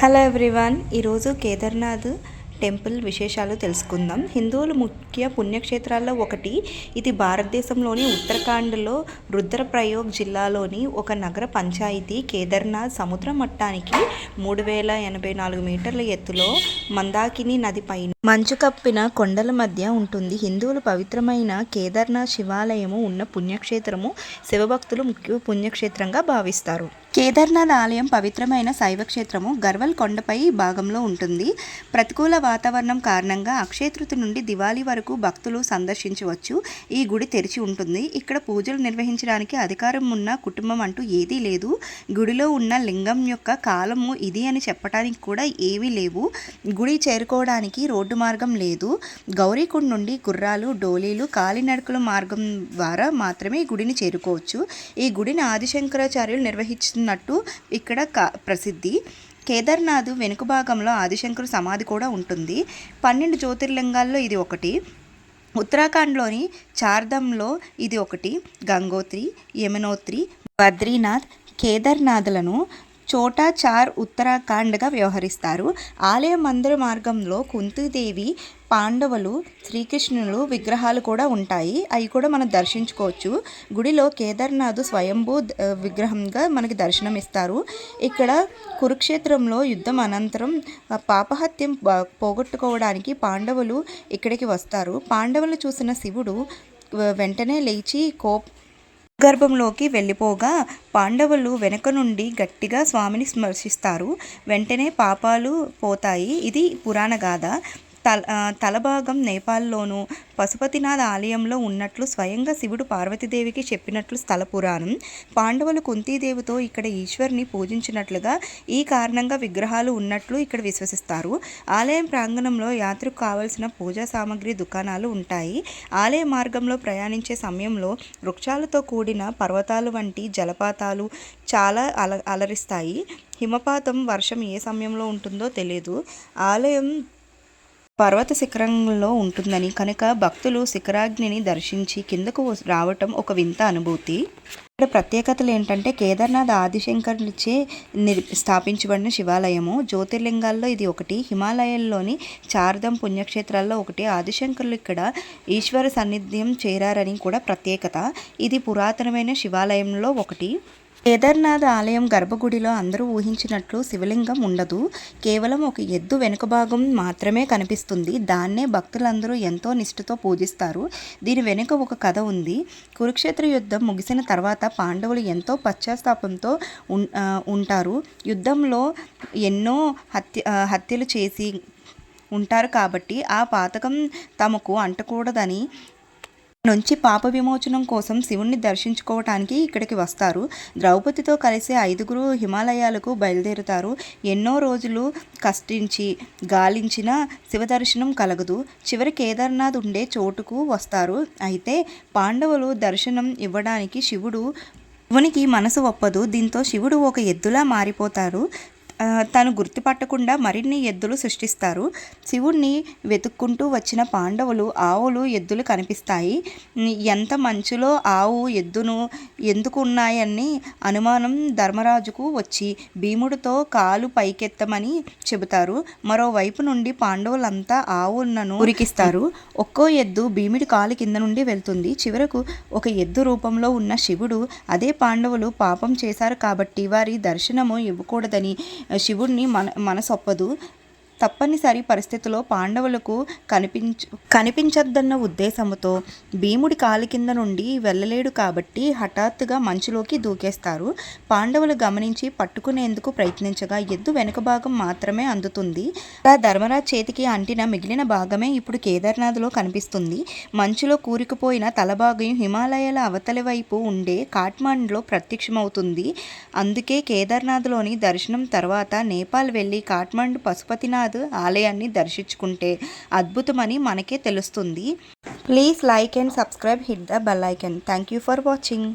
Hello everyone, ఈరోజు Kedarnath temple విశేషాలు తెలుసుకుందాం. హిందువుల ముఖ్య పుణ్యక్షేత్రాల్లో ఒకటి. ఇది భారతదేశంలోని ఉత్తరాఖండ్లో రుద్రప్రయాగ్ జిల్లాలోని ఒక నగర పంచాయతీ. కేదార్నాథ్ సముద్ర మట్టానికి 3084 మీటర్ల ఎత్తులో మందాకిని నది పైన మంచు కప్పిన కొండల మధ్య ఉంటుంది. హిందువులు పవిత్రమైన కేదార్నాథ్ శివాలయము ఉన్న పుణ్యక్షేత్రము. శివభక్తులు ముఖ్య పుణ్యక్షేత్రంగా భావిస్తారు. కేదార్నాథ్ ఆలయం పవిత్రమైన శైవక్షేత్రము. గర్వల్ కొండపై భాగంలో ఉంటుంది. ప్రతికూల వాతావరణం కారణంగా అక్షయతృతి నుండి దివాళీ వరకు భక్తులు సందర్శించవచ్చు. ఈ గుడి తెరిచి ఉంటుంది. ఇక్కడ పూజలు నిర్వహించడానికి అధికారం ఉన్న కుటుంబం అంటూ ఏదీ లేదు. గుడిలో ఉన్న లింగం యొక్క కాలము ఇది అని చెప్పడానికి కూడా ఏమీ లేవు. గుడి చేరుకోవడానికి రోడ్డు మార్గం లేదు. గౌరీకుండ్ నుండి గుర్రాలు, డోలీలు, కాలినడకల మార్గం ద్వారా మాత్రమే గుడిని చేరుకోవచ్చు. ఈ గుడిని ఆదిశంకరాచార్యులు నిర్వహిస్తున్నట్టు ఇక్కడ ప్రసిద్ధి. కేదార్నాథ్ వెనుక భాగంలో ఆదిశంకరు సమాధి కూడా ఉంటుంది. 12 జ్యోతిర్లింగాల్లో ఇది ఒకటి. ఉత్తరాఖండ్లోని చార్ధామ్లో ఇది ఒకటి. గంగోత్రి, యమునోత్రి, బద్రీనాథ్, కేదార్నాథ్లను చోటా చార్ ఉత్తరాఖండ్గా వ్యవహరిస్తారు. ఆలయ మందిర మార్గంలో కుంతీదేవి, పాండవులు, శ్రీకృష్ణులు విగ్రహాలు కూడా ఉంటాయి. అవి కూడా మనం దర్శించుకోవచ్చు. గుడిలో కేదార్నాథ్ స్వయంభూ విగ్రహంగా మనకి దర్శనం ఇస్తారు. ఇక్కడ కురుక్షేత్రంలో యుద్ధం అనంతరం పాపహత్యం పోగొట్టుకోవడానికి పాండవులు ఇక్కడికి వస్తారు. పాండవులు చూసిన శివుడు వెంటనే లేచి గర్భంలోకి వెళ్ళిపోగా పాండవులు వెనక నుండి గట్టిగా స్వామిని స్మర్శిస్తారు. వెంటనే పాపాలు పోతాయి. ఇది పురాణ గాథ. తలభాగం నేపాల్లోను పశుపతినాథ్ ఆలయంలో ఉన్నట్లు స్వయంగా శివుడు పార్వతీదేవికి చెప్పినట్లు స్థల పురాణం. పాండవులు కుంతీదేవితో ఇక్కడ ఈశ్వరుని పూజించినట్లుగా ఈ కారణంగా విగ్రహాలు ఉన్నట్లు ఇక్కడ విశ్వసిస్తారు. ఆలయం ప్రాంగణంలో యాత్రకు కావలసిన పూజా సామాగ్రి దుకాణాలు ఉంటాయి. ఆలయ మార్గంలో ప్రయాణించే సమయంలో వృక్షాలతో కూడిన పర్వతాలు వంటి జలపాతాలు చాలా అలరిస్తాయి. హిమపాతం, వర్షం ఏ సమయంలో ఉంటుందో తెలియదు. ఆలయం పర్వత శిఖరంలో ఉంటుందని కనుక భక్తులు శిఖరాగ్నిని దర్శించి కిందకు రావటం ఒక వింత అనుభూతి. ఇక్కడ ప్రత్యేకతలు ఏంటంటే కేదార్నాథ్ ఆదిశంకరునిచే స్థాపించబడిన శివాలయము. జ్యోతిర్లింగాల్లో ఇది ఒకటి. హిమాలయాల్లోని చార్ధామ్ పుణ్యక్షేత్రాల్లో ఒకటి. ఆదిశంకరులు ఇక్కడ ఈశ్వర సన్నిధ్యం చేరారని కూడా ప్రత్యేకత. ఇది పురాతనమైన శివాలయంలో ఒకటి. కేదార్నాథ్ ఆలయం గర్భగుడిలో అందరూ ఊహించినట్లు శివలింగం ఉండదు. కేవలం ఒక ఎద్దు వెనుక భాగం మాత్రమే కనిపిస్తుంది. దాన్నే భక్తులందరూ ఎంతో నిష్ఠతో పూజిస్తారు. దీని వెనుక ఒక కథ ఉంది. కురుక్షేత్ర యుద్ధం ముగిసిన తర్వాత పాండవులు ఎంతో పశ్చాత్తాపంతో ఉంటారు. యుద్ధంలో ఎన్నో హత్యలు చేసి ఉంటారు కాబట్టి ఆ పాతకం తమకు అంటకూడదని నుంచి పాప విమోచనం కోసం శివుణ్ణి దర్శించుకోవటానికి ఇక్కడికి వస్తారు. ద్రౌపదితో కలిసి 5గురు హిమాలయాలకు బయలుదేరుతారు. ఎన్నో రోజులు కష్టించి గాలించిన శివదర్శనం కలగదు. చివరి కేదార్నాథ్ ఉండే చోటుకు వస్తారు. అయితే పాండవులు దర్శనం ఇవ్వడానికి శివునికి మనసు ఒప్పదు. దీంతో శివుడు ఒక ఎద్దులా మారిపోతారు. తను గుర్తుపట్టకుండా మరిన్ని ఎద్దులు సృష్టిస్తారు. శివుణ్ణి వెతుక్కుంటూ వచ్చిన పాండవులు ఆవులు, ఎద్దులు కనిపిస్తాయి. ఎంత మంచులో ఆవు, ఎద్దును ఎందుకు ఉన్నాయని అనుమానం ధర్మరాజుకు వచ్చి భీముడితో కాలు పైకెత్తమని చెబుతారు. మరోవైపు నుండి పాండవులంతా ఆవులను ఉరికిస్తారు. ఒక్కో ఎద్దు భీముడి కాలు కింద నుండి వెళ్తుంది. చివరకు ఒక ఎద్దు రూపంలో ఉన్న శివుడు అదే పాండవులు పాపం చేశారు కాబట్టి వారి దర్శనము ఇవ్వకూడదని శివుడిని మనసొప్పదు. తప్పనిసరి పరిస్థితిలో పాండవులకు కనిపించద్దన్న ఉద్దేశంతో భీముడి కాలి కింద నుండి వెళ్ళలేడు కాబట్టి హఠాత్తుగా మంచులోకి దూకేస్తారు. పాండవులు గమనించి పట్టుకునేందుకు ప్రయత్నించగా ఎద్దు వెనుక భాగం మాత్రమే అందుతుంది. అలా ధర్మరాజ్ చేతికి అంటిన మిగిలిన భాగమే ఇప్పుడు కేదార్నాథ్లో కనిపిస్తుంది. మంచులో కూరుకుపోయిన తలభాగం హిమాలయాల అవతలి వైపు ఉండే కాఠ్మండ్లో ప్రత్యక్షమవుతుంది. అందుకే కేదార్నాథ్లోని దర్శనం తర్వాత నేపాల్ వెళ్ళి కాఠ్మండ్ పశుపతినాథ్ ఆలయాన్ని దర్శించుకుంటే అద్భుతమని మనకే తెలుస్తుంది. Please like and subscribe, hit the bell icon. Thank you for watching.